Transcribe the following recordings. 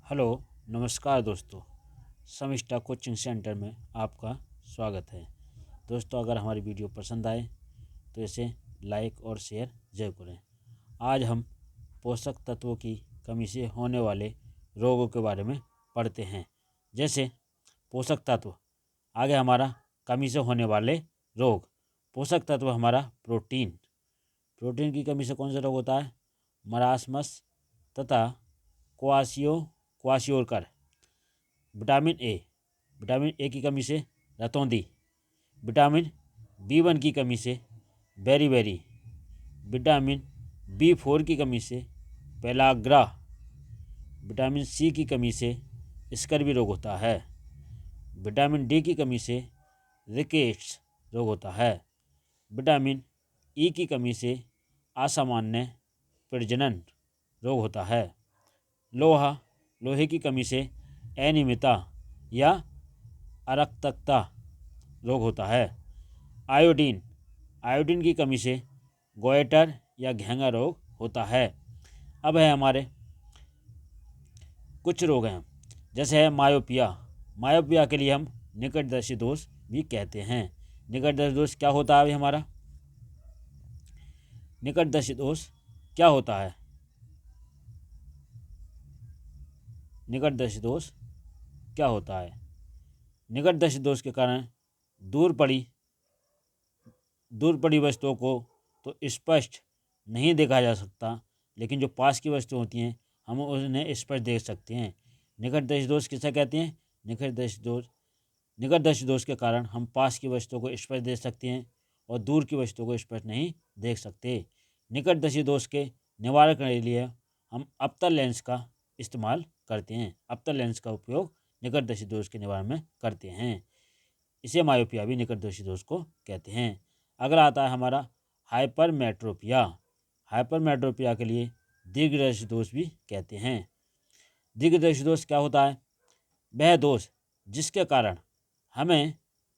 Hello, नमस्कार दोस्तों। समिष्टा coaching centre में आपका स्वागत है। दोस्तों, अगर हमारी वीडियो पसंद आए तो इसे लाइक और शेयर जरूर करें। आज हम पोषक तत्वों की कमी से होने वाले रोगों के बारे में पढ़ते हैं। जैसे पोषक तत्व, आगे हमारा कमी से होने वाले रोग। पोषक तत्व हमारा प्रोटीन की कमी से कौन सा रोग होता है? मरासमस तथा क्वाशियोरकर। विटामिन ए की कमी से रतौंधी। विटामिन B1 की कमी से बेरीबेरी। विटामिन B4 की कमी से पेलाग्रा। विटामिन C की कमी से स्कर्वी रोग होता है। विटामिन D की कमी से रिकेट्स रोग होता है। विटामिन E की कमी से असामान्य प्रजनन रोग होता है। लोहे की कमी से अनियमितता या अरक्तता रोग होता है। आयोडीन की कमी से गोइटर या घेंगा रोग होता है। अब है हमारे कुछ रोग हैं, जैसे है मायोपिया के लिए हम निकटदर्शी दोष भी कहते हैं। निकटदर्शी दोष क्या होता है? अभी हमारा निकटदर्शी दोष क्या होता है? निकटदर्शी दोष क्या होता है? निकटदर्शी दोष के कारण दूर पड़ी वस्तुओं को तो स्पष्ट नहीं देखा जा सकता, लेकिन जो पास की वस्तु होती हैं हम उन्हें स्पष्ट देख सकते हैं। निकटदर्शी दोष किसे कहते हैं? निकटदर्शी दोष के कारण हम पास की वस्तुओं को स्पष्ट देख सकते हैं और दूर की वस्तुओं को स्पष्ट नहीं देख सकते। निकटदर्शी दोष के निवारण के लिए हम अवतल लेंस का इस्तेमाल करते हैं। अवतल लेंस का उपयोग निकटदर्शी दोष के निवारण में करते हैं। इसे मायोपिया भी निकटदर्शी दोष को कहते हैं। अगला आता है हमारा हाइपरमेट्रोपिया के लिए दीर्घदर्शी दोष भी कहते हैं। दीर्घदर्शी दोष क्या होता है? वह दोष जिसके कारण हमें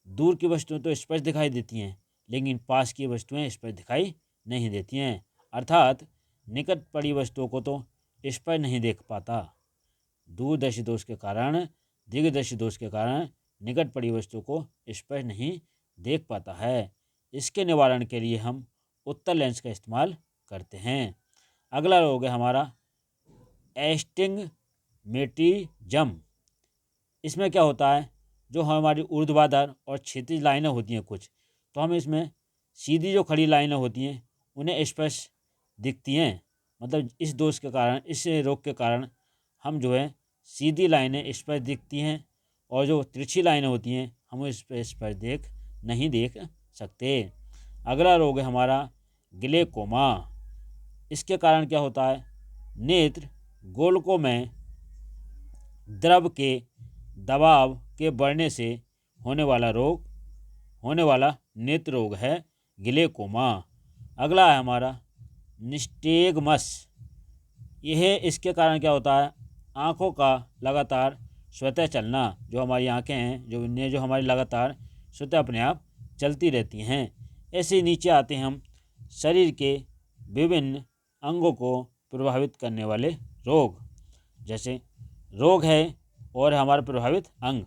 दूर की वस्तुएं तो स्पष्ट दिखाई देती हैं, लेकिन पास की वस्तुएं स्पष्ट दिखाई नहीं देती हैं, अर्थात निकट पड़ी वस्तुओं को तो स्पष्ट नहीं देख पाता। दूरदर्शी दोष के कारण दीर्घदर्शी दोष के कारण निकट पड़ी वस्तुओं को स्पष्ट नहीं देख पाता है। इसके निवारण के लिए हम उत्तल लेंस का इस्तेमाल करते हैं। अगला रोग है हमारा एस्टिग्मेटिज्म। इसमें क्या होता है? जो हमारी ऊर्ध्वाधर और क्षैतिज लाइनें होती हैं कुछ, तो हमें इसमें सीधी जो खड़ी लाइनें होती हैं उन्हें स्पष्ट दिखती हैं। मतलब इस रोग के कारण हम जो है सीधी लाइनें स्पष्ट दिखती हैं और जो तिरछी लाइनें होती हैं हम इस पर स्पष्ट नहीं देख सकते। अगला रोग है हमारा ग्लेकोमा। इसके कारण क्या होता है? नेत्र गोलकों में द्रव के दबाव के बढ़ने से होने वाला नेत्र रोग है ग्लेकोमा। अगला है हमारा निस्टेगमस। इसके कारण क्या होता है? आँखों का लगातार स्वतः चलना। जो हमारी आँखें हैं जो हमारी लगातार स्वतः अपने आप चलती रहती हैं। ऐसे ही नीचे आते हैं हम शरीर के विभिन्न अंगों को प्रभावित करने वाले रोग। जैसे रोग है और हमारा प्रभावित अंग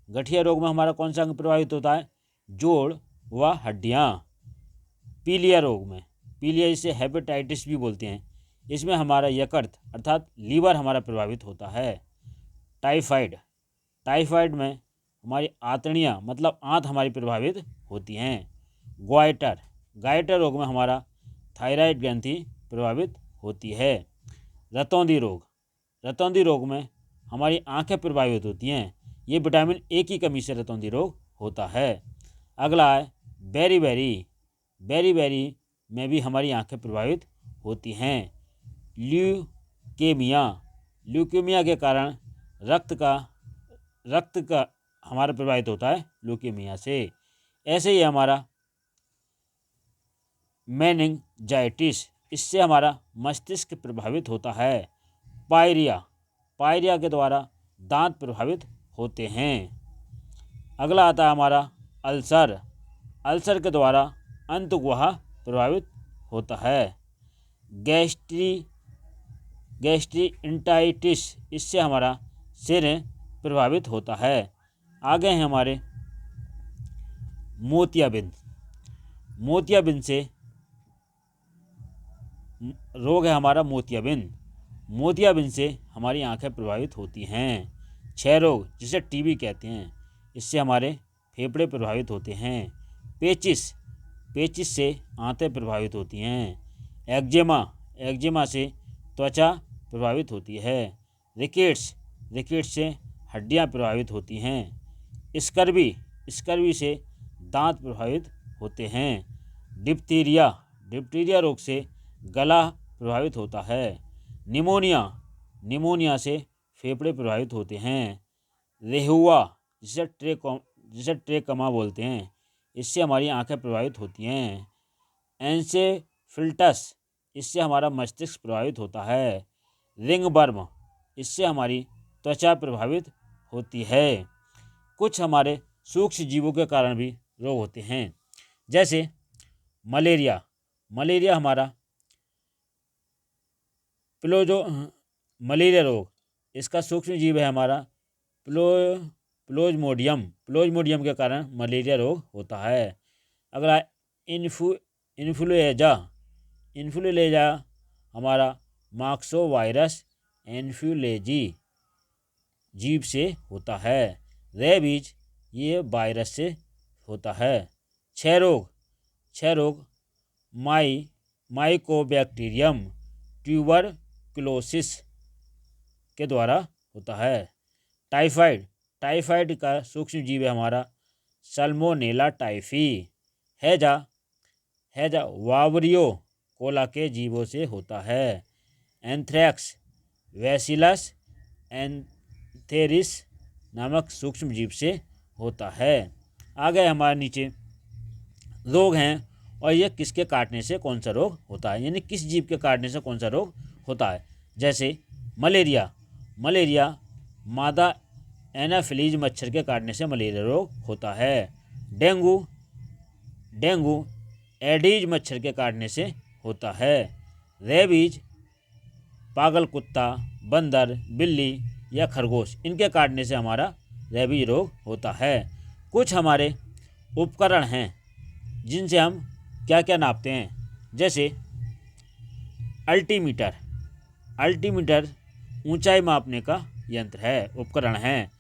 गठिया रोग में हमारा कौन सा अंग प्रभावित होता है? जोड़ व हड्डियाँ। पीलिया इसे हेपेटाइटिस भी बोलते हैं। इसमें हमारा यकृत अर्थात लीवर हमारा प्रभावित होता है। टाइफाइड में हमारी आंतड़ियाँ मतलब आंत हमारी प्रभावित होती हैं। गाइटर रोग में हमारा थायराइड ग्रंथि प्रभावित होती है। रतौंधी रोग में हमारी आंखें प्रभावित होती हैं। ये विटामिन ए की कमी से रतौंधी रोग होता है। अगला है बेरीबेरी में भी हमारी आंखें प्रभावित होती हैं। ल्यूकेमिया के कारण रक्त का हमारा प्रभावित होता है ल्यूकेमिया से। ऐसे ही हमारा मेनिंजाइटिस, इससे हमारा मस्तिष्क प्रभावित होता है। पायरिया के द्वारा दांत प्रभावित होते हैं। अगला आता है हमारा अल्सर के द्वारा अंतगुहा प्रभावित होता है। गैस्ट्रिंटाइटिस, इससे हमारा सिर प्रभावित होता है। आगे हैं हमारे मोतियाबिंद। मोतियाबिंद से रोग है हमारा मोतियाबिंद। मोतियाबिंद से हमारी आंखें प्रभावित होती हैं। क्षय रोग, जिसे टीबी कहते हैं, इससे हमारे फेफड़े प्रभावित होते हैं। पेचिस, पेचिस से आंतें प्रभावित होती हैं। एक्जिमा, एक्जिमा से त्वचा प्रभावित होती है। रिकेट्स, रिकेट्स से हड्डियां प्रभावित होती हैं। स्कर्वी, स्कर्वी से दांत प्रभावित होते हैं। डिप्थीरिया, डिप्थीरिया रोग से गला प्रभावित होता है। निमोनिया, निमोनिया से फेफड़े प्रभावित होते हैं। रेहुआ, जिसे ट्रेकमा बोलते हैं, इससे हमारी आंखें प्रभावित होती हैं। एन्सेफिलिटिस, इससे हमारा मस्तिष्क प्रभावित होता है। रिंगवर्म, इससे हमारी त्वचा प्रभावित होती है। कुछ हमारे सूक्ष्म जीवों के कारण भी रोग होते हैं, जैसे मलेरिया। मलेरिया हमारा मलेरिया रोग, इसका सूक्ष्म जीव है हमारा प्लाज्मोडियम। प्लाज्मोडियम के कारण मलेरिया रोग होता है। अगला इन्फ्लुएंजा। इन्फ्लुएंजा हमारा मार्क्सो वायरस इन्फ्लुएंजी जीव से होता है। रेबीज, ये वायरस से होता है। क्षय रोग, क्षय रोग माइकोबैक्टीरियम ट्यूबरक्लोसिस के द्वारा होता है। टाइफाइड, टाइफाइड का सूक्ष्म जीव है हमारा सल्मोनेला टाइफी। हैजा, हैजा वावरियो कोला के जीवों से होता है। एंथ्रेक्स, वैसिलस एंथेरिस नामक सूक्ष्म जीव से होता है। आगे हमारे नीचे रोग हैं और ये किसके काटने से कौन सा रोग होता है, यानी किस जीव के काटने से कौन सा रोग होता है। जैसे मलेरिया, मलेरिया मादा एनाफिलीज मच्छर के काटने से मलेरिया रोग होता है। डेंगू, डेंगू एडीज मच्छर के काटने से होता है। रेबीज पागल कुत्ता, बंदर, बिल्ली या खरगोश, इनके काटने से हमारा रेबीज रोग होता है। कुछ हमारे उपकरण हैं जिनसे हम क्या क्या नापते हैं, जैसे अल्टीमीटर। अल्टीमीटर ऊंचाई मापने का यंत्र है, उपकरण है।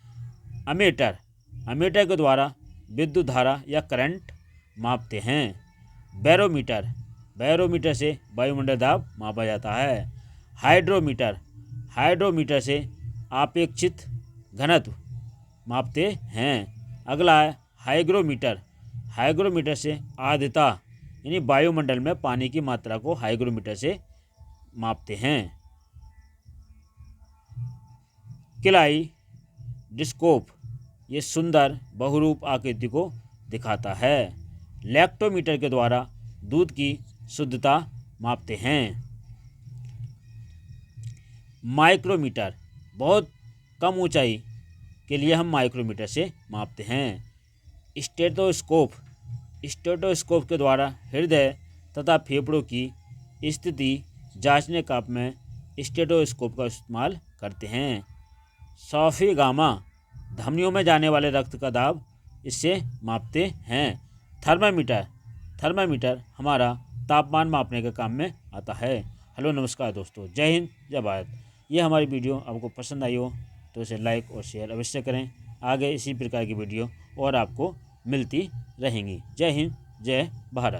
अमीटर, अमीटर के द्वारा विद्युत धारा या करंट मापते हैं। बैरोमीटर, बैरोमीटर से वायुमंडल दाब मापा जाता है। हाइड्रोमीटर, हाइड्रोमीटर से आपेक्षित घनत्व मापते हैं। अगला है हाइग्रोमीटर, हाइग्रोमीटर से आर्द्रता यानी वायुमंडल में पानी की मात्रा को हाइग्रोमीटर से मापते हैं। किलाइडोस्कोप, ये सुंदर बहुरूप आकृति को दिखाता है। लैक्टोमीटर के द्वारा दूध की शुद्धता मापते हैं। माइक्रोमीटर, बहुत कम ऊंचाई के लिए हम माइक्रोमीटर से मापते हैं। स्टेथोस्कोप, स्टेथोस्कोप के द्वारा हृदय तथा फेफड़ों की स्थिति जांचने का में स्टेथोस्कोप का इस्तेमाल करते हैं। सॉफी गामा, धमनियों में जाने वाले रक्त का दाब इससे मापते हैं। थर्मामीटर, थर्मामीटर हमारा तापमान मापने के काम में आता है। हेलो नमस्कार दोस्तों, जय हिंद जय भारत। ये हमारी वीडियो आपको पसंद आई हो तो इसे लाइक और शेयर अवश्य करें। आगे इसी प्रकार की वीडियो और आपको मिलती रहेंगी। जय हिंद जय भारत।